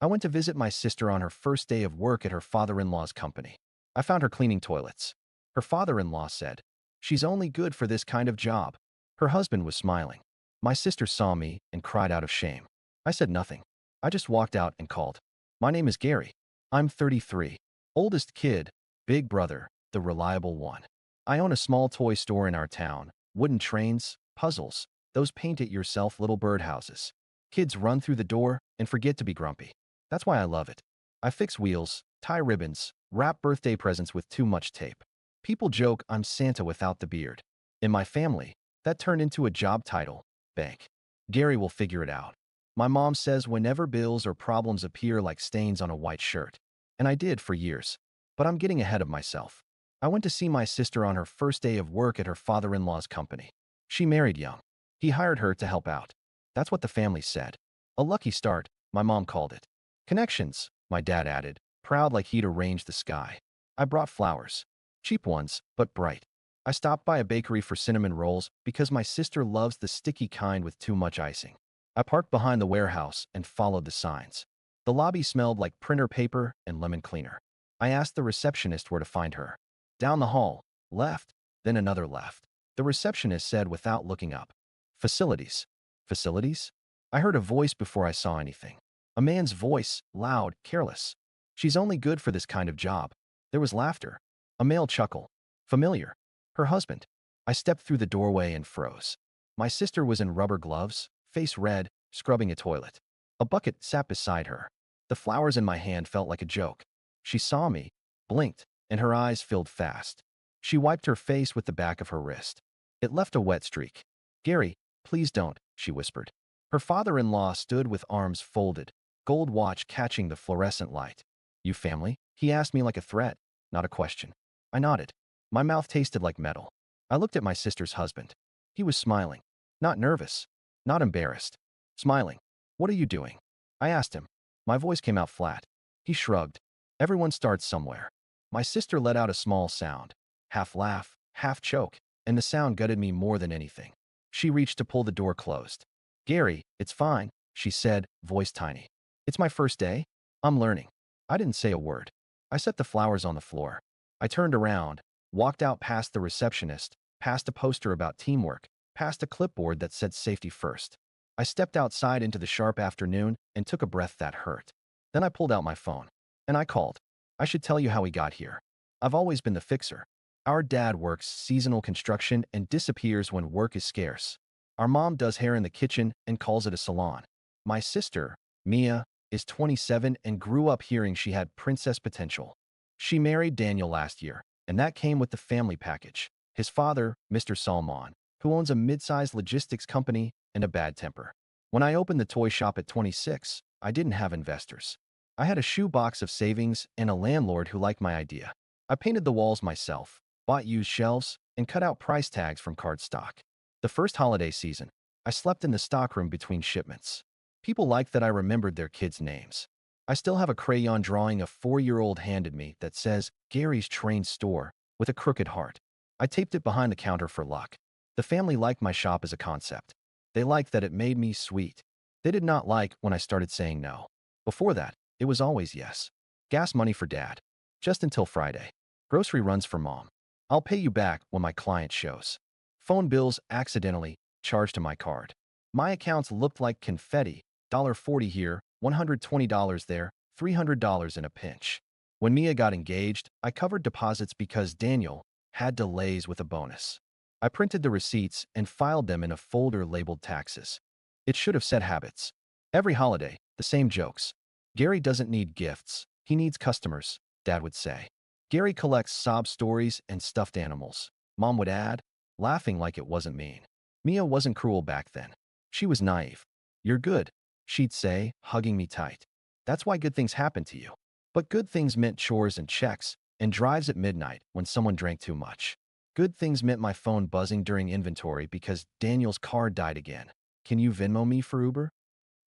I went to visit my sister on her first day of work at her father-in-law's company. I found her cleaning toilets. Her father-in-law said, "She's only good for this kind of job." Her husband was smiling. My sister saw me and cried out of shame. I said nothing. I just walked out and called. "My name is Gary. I'm 33. Oldest kid, big brother, the reliable one. I own a small toy store in our town. Wooden trains, puzzles, those paint-it-yourself little birdhouses. Kids run through the door and forget to be grumpy. That's why I love it. I fix wheels, tie ribbons, wrap birthday presents with too much tape. People joke I'm Santa without the beard. In my family, that turned into a job title, bank. Gary will figure it out. My mom says whenever bills or problems appear like stains on a white shirt. And I did for years. But I'm getting ahead of myself. I went to see my sister on her first day of work at her father-in-law's company. She married young. He hired her to help out. That's what the family said. A lucky start, my mom called it. Connections, my dad added, proud like he'd arranged the sky. I brought flowers. Cheap ones, but bright. I stopped by a bakery for cinnamon rolls because my sister loves the sticky kind with too much icing. I parked behind the warehouse and followed the signs. The lobby smelled like printer paper and lemon cleaner. I asked the receptionist where to find her. Down the hall, left, then another left. The receptionist said without looking up. Facilities. Facilities? I heard a voice before I saw anything. A man's voice, loud, careless. "She's only good for this kind of job." There was laughter. A male chuckle. Familiar. Her husband. I stepped through the doorway and froze. My sister was in rubber gloves, face red, scrubbing a toilet. A bucket sat beside her. The flowers in my hand felt like a joke. She saw me, blinked, and her eyes filled fast. She wiped her face with the back of her wrist. It left a wet streak. "Gary, please don't," she whispered. Her father-in-law stood with arms folded, gold watch catching the fluorescent light. "You family?" He asked me like a threat, not a question. I nodded. My mouth tasted like metal. I looked at my sister's husband. He was smiling. Not nervous. Not embarrassed. Smiling. "What are you doing?" I asked him. My voice came out flat. He shrugged. "Everyone starts somewhere." My sister let out a small sound. Half laugh, half choke, and the sound gutted me more than anything. She reached to pull the door closed. "Gary, it's fine," she said, voice tiny. "It's my first day. I'm learning." I didn't say a word. I set the flowers on the floor. I turned around, walked out past the receptionist, past a poster about teamwork, past a clipboard that said safety first. I stepped outside into the sharp afternoon and took a breath that hurt. Then I pulled out my phone. And I called. I should tell you how we got here. I've always been the fixer. Our dad works seasonal construction and disappears when work is scarce. Our mom does hair in the kitchen and calls it a salon. My sister, Mia, is 27 and grew up hearing she had princess potential. She married Daniel last year, and that came with the family package. His father, Mr. Salmon, who owns a mid-sized logistics company, and a bad temper. When I opened the toy shop at 26, I didn't have investors. I had a shoebox of savings and a landlord who liked my idea. I painted the walls myself, bought used shelves, and cut out price tags from cardstock. The first holiday season, I slept in the stockroom between shipments. People liked that I remembered their kids' names. I still have a crayon drawing a 4-year-old handed me that says Gary's Train Store with a crooked heart. I taped it behind the counter for luck. The family liked my shop as a concept. They liked that it made me sweet. They did not like when I started saying no. Before that, it was always yes. Gas money for dad. Just until Friday. Grocery runs for mom. I'll pay you back when my client shows. Phone bills accidentally charged to my card. My accounts looked like confetti. $40 here, $120 there, $300 in a pinch. When Mia got engaged, I covered deposits because Daniel had delays with a bonus. I printed the receipts and filed them in a folder labeled taxes. It should have said habits. Every holiday, the same jokes. "Gary doesn't need gifts. He needs customers," Dad would say. "Gary collects sob stories and stuffed animals," Mom would add, laughing like it wasn't mean. Mia wasn't cruel back then. She was naive. "You're good," she'd say, hugging me tight. "That's why good things happen to you." But good things meant chores and checks, and drives at midnight when someone drank too much. Good things meant my phone buzzing during inventory because Daniel's car died again. "Can you Venmo me for Uber?"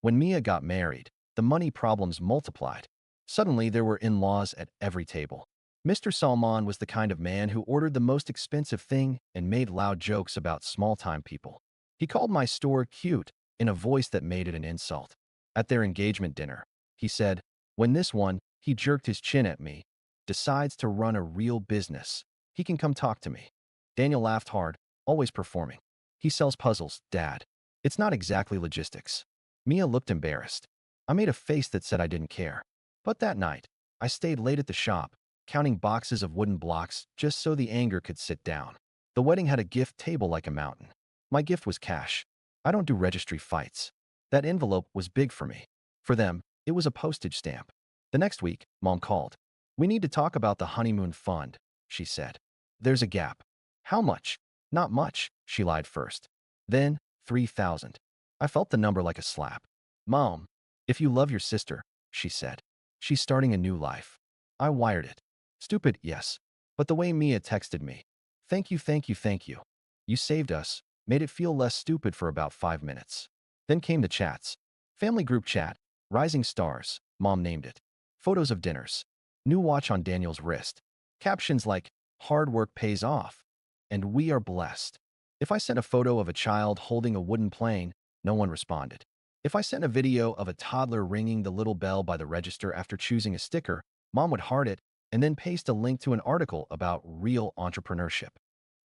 When Mia got married, the money problems multiplied. Suddenly, there were in-laws at every table. Mr. Salmon was the kind of man who ordered the most expensive thing and made loud jokes about small-time people. He called my store cute in a voice that made it an insult. At their engagement dinner, he said. When this one, he jerked his chin at me, decides to run a real business, he can come talk to me. Daniel laughed hard, always performing. He sells puzzles, Dad. It's not exactly logistics. Mia looked embarrassed. I made a face that said I didn't care. But that night, I stayed late at the shop, counting boxes of wooden blocks just so the anger could sit down. The wedding had a gift table like a mountain. My gift was cash. I don't do registry fights. That envelope was big for me. For them, it was a postage stamp. The next week, Mom called. We need to talk about the honeymoon fund, she said. There's a gap. How much? Not much, she lied first. Then, 3,000. I felt the number like a slap. Mom, if you love your sister, she said. She's starting a new life. I wired it. Stupid, yes. But the way Mia texted me. Thank you, thank you, thank you. You saved us, made it feel less stupid for about 5 minutes. Then came the chats. Family group chat. Rising stars, Mom named it. Photos of dinners. New watch on Daniel's wrist. Captions like, hard work pays off. And we are blessed. If I sent a photo of a child holding a wooden plane, no one responded. If I sent a video of a toddler ringing the little bell by the register after choosing a sticker, Mom would heart it and then paste a link to an article about real entrepreneurship.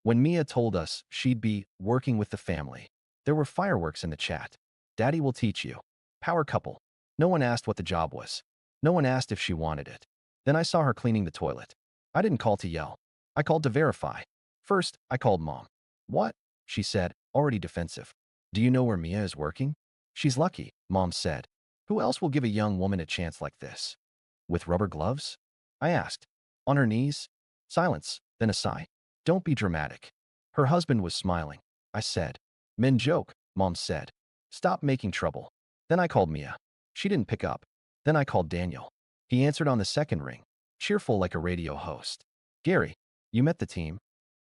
When Mia told us she'd be working with the family, there were fireworks in the chat. Daddy will teach you. Power couple. No one asked what the job was. No one asked if she wanted it. Then I saw her cleaning the toilet. I didn't call to yell. I called to verify. First, I called Mom. What? She said, already defensive. Do you know where Mia is working? She's lucky, Mom said. Who else will give a young woman a chance like this? With rubber gloves? I asked. On her knees? Silence, then a sigh. Don't be dramatic. Her husband was smiling. I said. Men joke, Mom said. Stop making trouble. Then I called Mia. She didn't pick up. Then I called Daniel. He answered on the second ring, cheerful like a radio host. Gary, you met the team?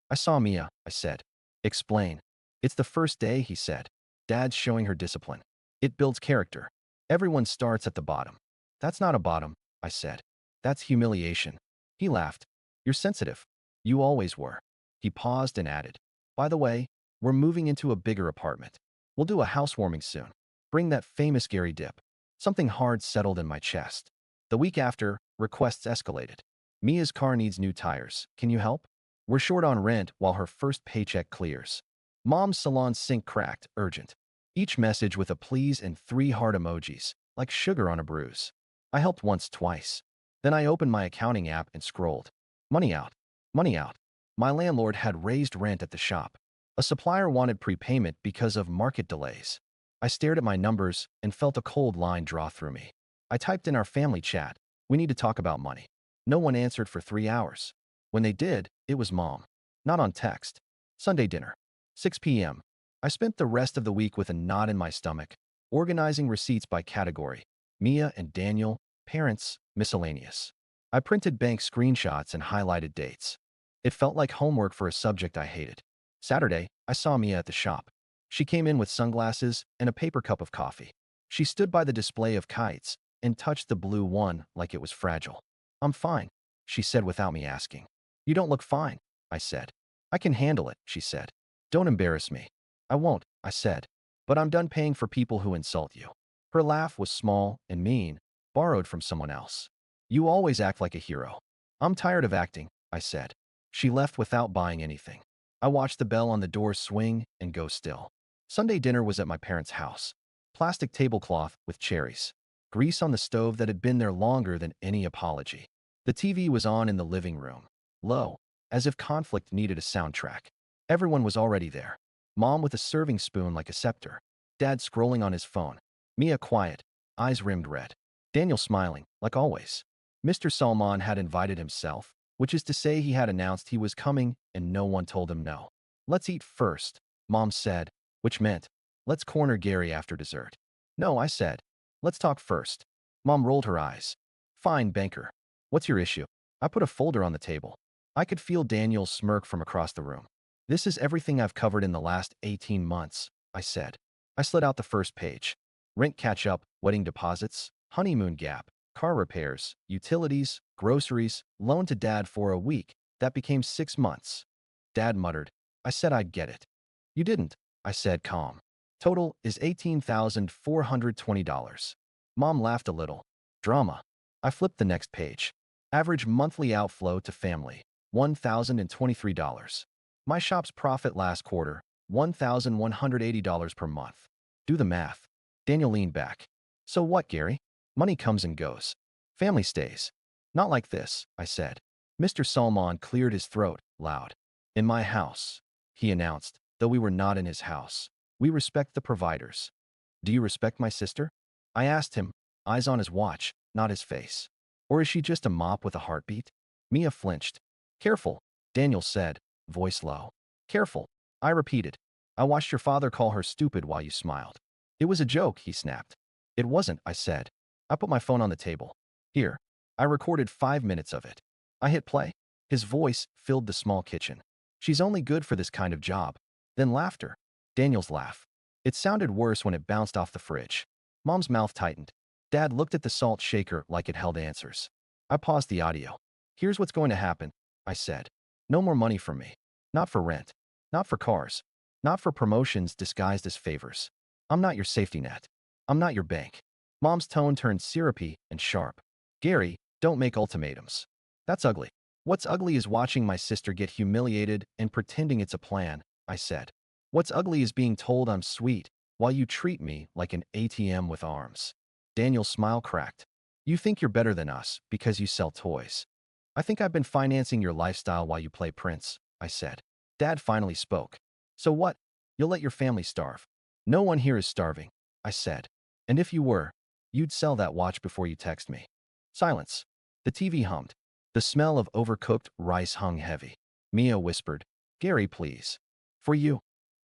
I saw Mia, I said. Explain. It's the first day, he said. Dad's showing her discipline. It builds character. Everyone starts at the bottom. That's not a bottom, I said. That's humiliation. He laughed. You're sensitive. You always were. He paused and added. By the way, we're moving into a bigger apartment. We'll do a housewarming soon. Bring that famous Gary dip. Something hard settled in my chest. The week after, requests escalated. Mia's car needs new tires. Can you help? We're short on rent while her first paycheck clears. Mom's salon sink cracked, urgent. Each message with a please and 3 heart emojis, like sugar on a bruise. I helped once, twice. Then I opened my accounting app and scrolled. Money out. Money out. My landlord had raised rent at the shop. A supplier wanted prepayment because of market delays. I stared at my numbers and felt a cold line draw through me. I typed in our family chat, we need to talk about money. No one answered for 3 hours. When they did, it was Mom. Not on text. Sunday dinner. 6 p.m. I spent the rest of the week with a knot in my stomach, organizing receipts by category. Mia and Daniel, parents, miscellaneous. I printed bank screenshots and highlighted dates. It felt like homework for a subject I hated. Saturday, I saw Mia at the shop. She came in with sunglasses and a paper cup of coffee. She stood by the display of kites and touched the blue one like it was fragile. I'm fine, she said without me asking. You don't look fine, I said. I can handle it, she said. Don't embarrass me. I won't, I said. But I'm done paying for people who insult you. Her laugh was small and mean, borrowed from someone else. You always act like a hero. I'm tired of acting, I said. She left without buying anything. I watched the bell on the door swing and go still. Sunday dinner was at my parents' house. Plastic tablecloth with cherries. Grease on the stove that had been there longer than any apology. The TV was on in the living room. Low, as if conflict needed a soundtrack. Everyone was already there. Mom with a serving spoon like a scepter. Dad scrolling on his phone. Mia quiet, eyes rimmed red. Daniel smiling, like always. Mr. Salman had invited himself, which is to say he had announced he was coming and no one told him no. Let's eat first, Mom said, which meant, let's corner Gary after dessert. No, I said. Let's talk first. Mom rolled her eyes. Fine, banker. What's your issue? I put a folder on the table. I could feel Daniel's smirk from across the room. This is everything I've covered in the last 18 months, I said. I slid out the first page. Rent catch-up, wedding deposits, honeymoon gap, car repairs, utilities, groceries, loan to Dad for a week. That became 6 months. Dad muttered. I said I'd get it. You didn't, I said calm. Total is $18,420. Mom laughed a little. Drama. I flipped the next page. Average monthly outflow to family, $1,023. My shop's profit last quarter, $1,180 per month. Do the math. Daniel leaned back. So what, Gary? Money comes and goes. Family stays. Not like this, I said. Mr. Salmon cleared his throat, loud. In my house, he announced, though we were not in his house. We respect the providers. Do you respect my sister? I asked him, eyes on his watch, not his face. Or is she just a mop with a heartbeat? Mia flinched. Careful, Daniel said, voice low. Careful, I repeated. I watched your father call her stupid while you smiled. It was a joke, he snapped. It wasn't, I said. I put my phone on the table. Here. I recorded 5 minutes of it. I hit play. His voice filled the small kitchen. She's only good for this kind of job. Then laughter. Daniel's laugh. It sounded worse when it bounced off the fridge. Mom's mouth tightened. Dad looked at the salt shaker like it held answers. I paused the audio. Here's what's going to happen, I said. No more money from me. Not for rent. Not for cars. Not for promotions disguised as favors. I'm not your safety net. I'm not your bank. Mom's tone turned syrupy and sharp. Gary, don't make ultimatums. That's ugly. What's ugly is watching my sister get humiliated and pretending it's a plan, I said. What's ugly is being told I'm sweet while you treat me like an ATM with arms. Daniel's smile cracked. You think you're better than us because you sell toys. I think I've been financing your lifestyle while you play Prince, I said. Dad finally spoke. So what? You'll let your family starve. No one here is starving, I said. And if you were, you'd sell that watch before you text me. Silence. The TV hummed. The smell of overcooked rice hung heavy. Mia whispered, Gary, please. For you,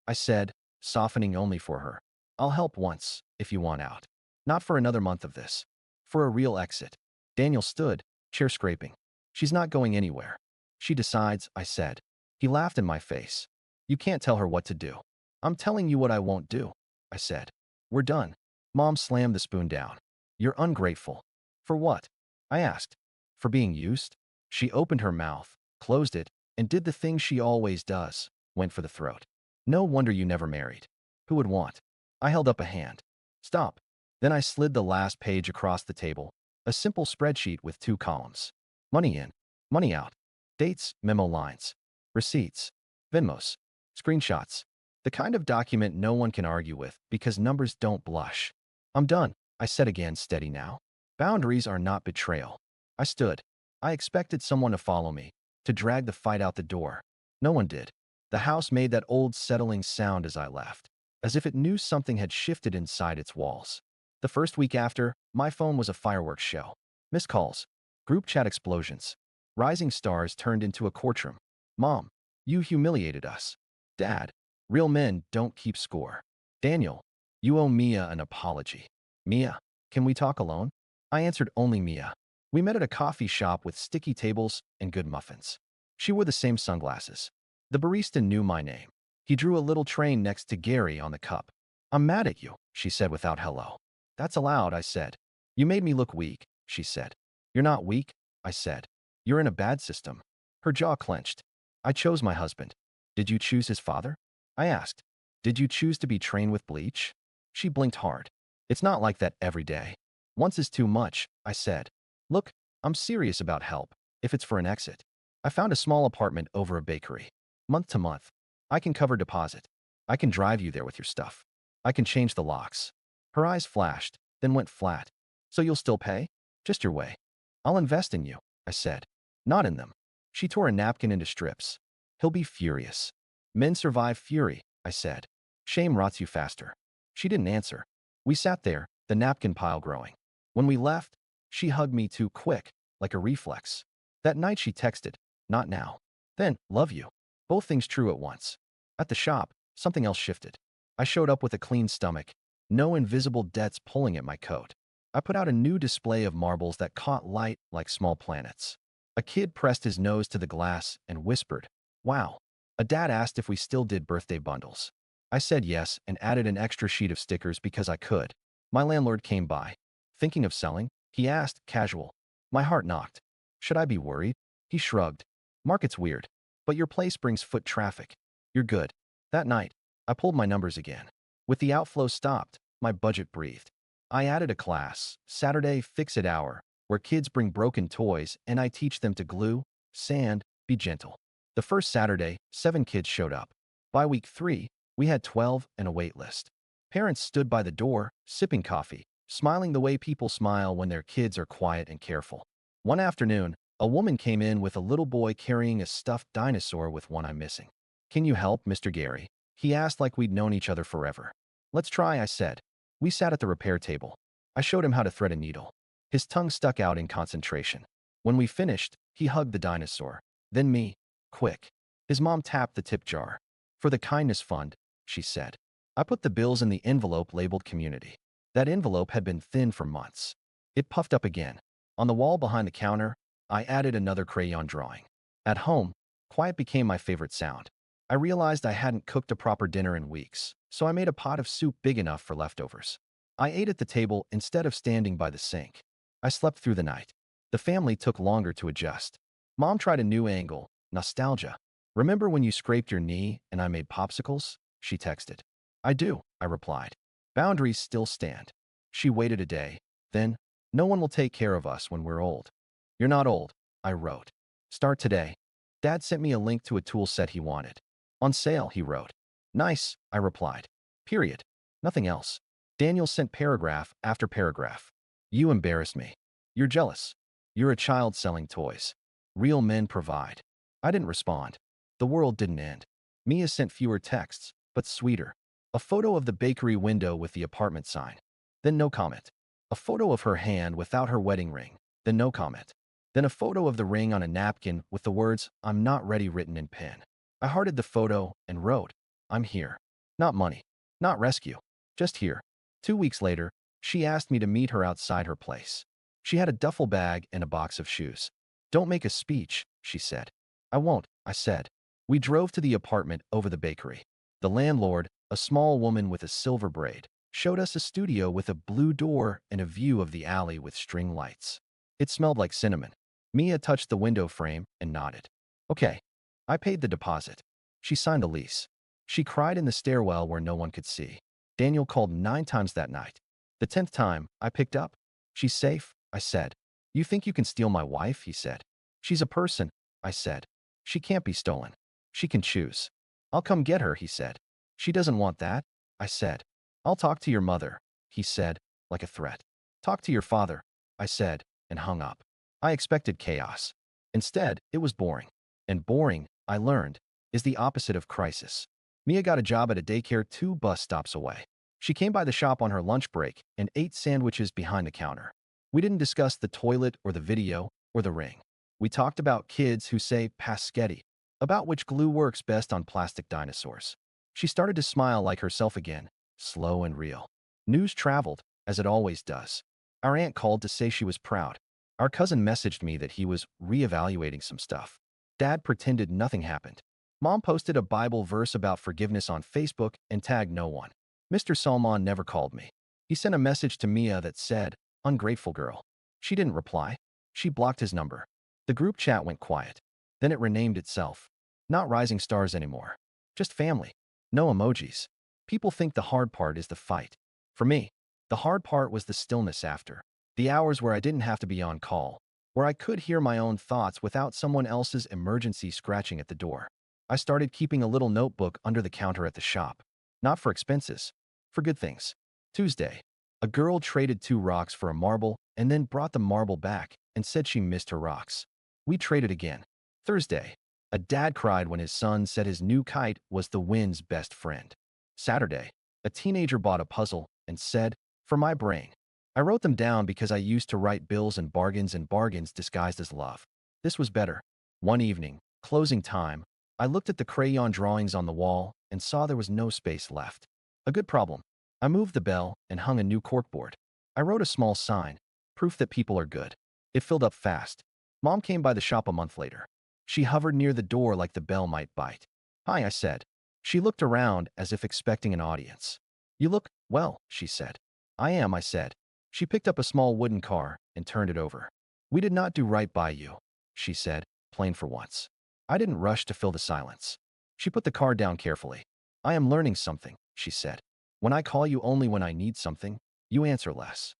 I said, softening only for her. I'll help once, if you want out. Not for another month of this. For a real exit. Daniel stood, chair scraping. She's not going anywhere. She decides, I said. He laughed in my face. You can't tell her what to do. I'm telling you what I won't do, I said. We're done. Mom slammed the spoon down. You're ungrateful. For what? I asked. For being used? She opened her mouth, closed it, and did the thing she always does, went for the throat. No wonder you never married. Who would want? I held up a hand. Stop. Then I slid the last page across the table, a simple spreadsheet with 2 columns. Money in, money out. Dates, memo lines. Receipts. Venmos. Screenshots. The kind of document no one can argue with because numbers don't blush. I'm done, I said again, steady now. Boundaries are not betrayal. I stood. I expected someone to follow me, to drag the fight out the door. No one did. The house made that old settling sound as I left, as if it knew something had shifted inside its walls. The first week after, my phone was a fireworks show. Missed calls. Group chat explosions. Rising stars turned into a courtroom. Mom, you humiliated us. Dad, real men don't keep score. Daniel, you owe Mia an apology. Mia, can we talk alone? I answered only Mia. We met at a coffee shop with sticky tables and good muffins. She wore the same sunglasses. The barista knew my name. He drew a little train next to Gary on the cup. I'm mad at you, she said without hello. That's allowed, I said. You made me look weak, she said. You're not weak, I said. You're in a bad system. Her jaw clenched. I chose my husband. Did you choose his father? I asked. Did you choose to be trained with bleach? She blinked hard. It's not like that every day. Once is too much, I said. Look, I'm serious about help, if it's for an exit. I found a small apartment over a bakery. Month to month. I can cover deposit. I can drive you there with your stuff. I can change the locks. Her eyes flashed, then went flat. So you'll still pay? Just your way. I'll invest in you, I said. Not in them. She tore a napkin into strips. He'll be furious. Men survive fury, I said. Shame rots you faster. She didn't answer. We sat there, the napkin pile growing. When we left, she hugged me too quick, like a reflex. That night she texted, not now. Then, love you. Both things true at once. At the shop, something else shifted. I showed up with a clean stomach, no invisible debts pulling at my coat. I put out a new display of marbles that caught light like small planets. A kid pressed his nose to the glass and whispered, wow. A dad asked if we still did birthday bundles. I said yes and added an extra sheet of stickers because I could. My landlord came by. Thinking of selling? He asked, casual. My heart knocked. Should I be worried? He shrugged. Market's weird, but your place brings foot traffic. You're good. That night, I pulled my numbers again. With the outflow stopped, my budget breathed. I added a class, Saturday Fix-It Hour, where kids bring broken toys and I teach them to glue, sand, be gentle. The first Saturday, 7 kids showed up. By week 3, we had 12 and a wait list. Parents stood by the door, sipping coffee, smiling the way people smile when their kids are quiet and careful. One afternoon, a woman came in with a little boy carrying a stuffed dinosaur with one eye missing. "Can you help, Mr. Gary?" He asked like we'd known each other forever. "Let's try," I said. We sat at the repair table. I showed him how to thread a needle. His tongue stuck out in concentration. When we finished, he hugged the dinosaur. Then me. "Quick." His mom tapped the tip jar. "For the kindness fund," she said. I put the bills in the envelope labeled community. That envelope had been thin for months. It puffed up again. On the wall behind the counter, I added another crayon drawing. At home, quiet became my favorite sound. I realized I hadn't cooked a proper dinner in weeks, so I made a pot of soup big enough for leftovers. I ate at the table instead of standing by the sink. I slept through the night. The family took longer to adjust. Mom tried a new angle, nostalgia. "Remember when you scraped your knee and I made popsicles?" she texted. "I do," I replied. Boundaries still stand. She waited a day. Then, "No one will take care of us when we're old." "You're not old," I wrote. "Start today." Dad sent me a link to a tool set he wanted. "On sale," he wrote. "Nice," I replied. Period. Nothing else. Daniel sent paragraph after paragraph. "You embarrass me. You're jealous. You're a child selling toys. Real men provide." I didn't respond. The world didn't end. Mia sent fewer texts, but sweeter. A photo of the bakery window with the apartment sign. Then no comment. A photo of her hand without her wedding ring. Then no comment. Then a photo of the ring on a napkin with the words, "I'm not ready," written in pen. I hearted the photo and wrote, "I'm here. Not money. Not rescue. Just here." 2 weeks later, she asked me to meet her outside her place. She had a duffel bag and a box of shoes. "Don't make a speech," she said. "I won't," I said. We drove to the apartment over the bakery. The landlord, a small woman with a silver braid, showed us a studio with a blue door and a view of the alley with string lights. It smelled like cinnamon. Mia touched the window frame and nodded. "Okay." I paid the deposit. She signed a lease. She cried in the stairwell where no one could see. Daniel called 9 times that night. The 10th time, I picked up. "She's safe," I said. "You think you can steal my wife?" he said. "She's a person," I said. "She can't be stolen. She can choose." "I'll come get her," he said. "She doesn't want that," I said. "I'll talk to your mother," he said, like a threat. "Talk to your father," I said, and hung up. I expected chaos. Instead, it was boring. And boring, I learned, is the opposite of crisis. Mia got a job at a daycare 2 bus stops away. She came by the shop on her lunch break and ate sandwiches behind the counter. We didn't discuss the toilet or the video or the ring. We talked about kids who say paschetti, about which glue works best on plastic dinosaurs. She started to smile like herself again, slow and real. News traveled, as it always does. Our aunt called to say she was proud. Our cousin messaged me that he was reevaluating some stuff. Dad pretended nothing happened. Mom posted a Bible verse about forgiveness on Facebook and tagged no one. Mr. Salman never called me. He sent a message to Mia that said, "Ungrateful girl." She didn't reply. She blocked his number. The group chat went quiet. Then it renamed itself. Not Rising Stars anymore. Just family. No emojis. People think the hard part is the fight. For me, the hard part was the stillness after. The hours where I didn't have to be on call, where I could hear my own thoughts without someone else's emergency scratching at the door. I started keeping a little notebook under the counter at the shop. Not for expenses, for good things. Tuesday, a girl traded 2 rocks for a marble and then brought the marble back and said she missed her rocks. We traded again. Thursday, a dad cried when his son said his new kite was the wind's best friend. Saturday, a teenager bought a puzzle and said, "For my brain." I wrote them down because I used to write bills and bargains disguised as love. This was better. One evening, closing time, I looked at the crayon drawings on the wall and saw there was no space left. A good problem. I moved the bell and hung a new corkboard. I wrote a small sign, proof that people are good. It filled up fast. Mom came by the shop a month later. She hovered near the door like the bell might bite. "Hi," I said. She looked around as if expecting an audience. "You look well," she said. "I am," I said. She picked up a small wooden car and turned it over. "We did not do right by you," she said, plain for once. I didn't rush to fill the silence. She put the car down carefully. "I am learning something," she said. "When I call you only when I need something, You answer less.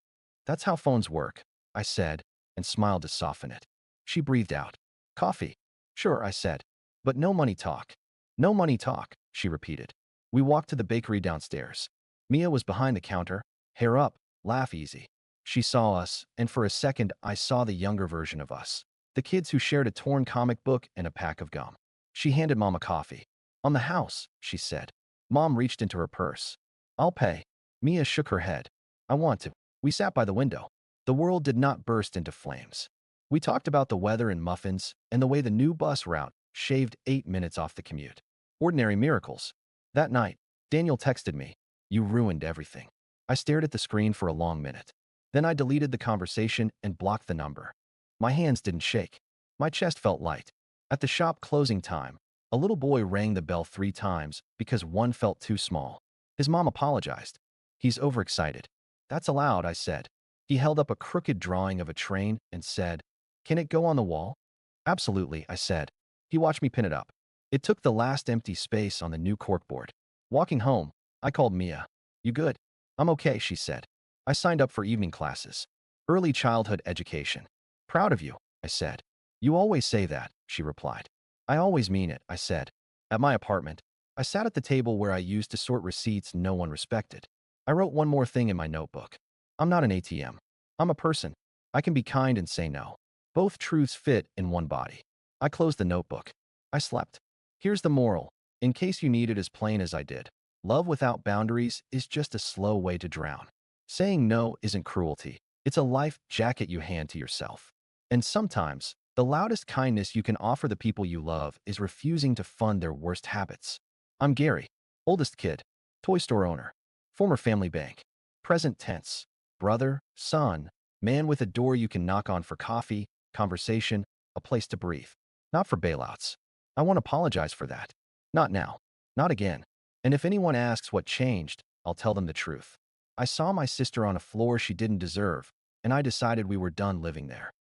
That's how phones work, I said, and smiled to soften it. She breathed out. Coffee. Sure, I said. But no money talk. No money talk, she repeated. We walked to the bakery downstairs. Mia was behind the counter, hair up, laugh easy. She saw us, and for a second I saw the younger version of us. The kids who shared a torn comic book and a pack of gum. She handed Mom a coffee. On the house, she said. Mom reached into her purse. I'll pay. Mia shook her head. I want to. We sat by the window. The world did not burst into flames. We talked about the weather and muffins and the way the new bus route shaved 8 minutes off the commute. Ordinary miracles. That night, Daniel texted me, "You ruined everything." I stared at the screen for a long minute. Then I deleted the conversation and blocked the number. My hands didn't shake. My chest felt light. At the shop closing time, a little boy rang the bell 3 times because one felt too small. His mom apologized. He's overexcited. That's allowed, I said. He held up a crooked drawing of a train and said, "Can it go on the wall?" Absolutely, I said. He watched me pin it up. It took the last empty space on the new corkboard. Walking home, I called Mia. You good? I'm okay, she said. I signed up for evening classes. Early childhood education. Proud of you, I said. You always say that, she replied. I always mean it, I said. At my apartment, I sat at the table where I used to sort receipts no one respected. I wrote one more thing in my notebook. I'm not an ATM. I'm a person. I can be kind and say no. Both truths fit in one body. I closed the notebook. I slept. Here's the moral, in case you need it as plain as I did. Love without boundaries is just a slow way to drown. Saying no isn't cruelty. It's a life jacket you hand to yourself. And sometimes, the loudest kindness you can offer the people you love is refusing to fund their worst habits. I'm Gary, oldest kid, toy store owner, former family bank, present tense, brother, son, man with a door you can knock on for coffee, conversation, a place to breathe. Not for bailouts. I won't apologize for that. Not now. Not again. And if anyone asks what changed, I'll tell them the truth. I saw my sister on a floor she didn't deserve, and I decided we were done living there.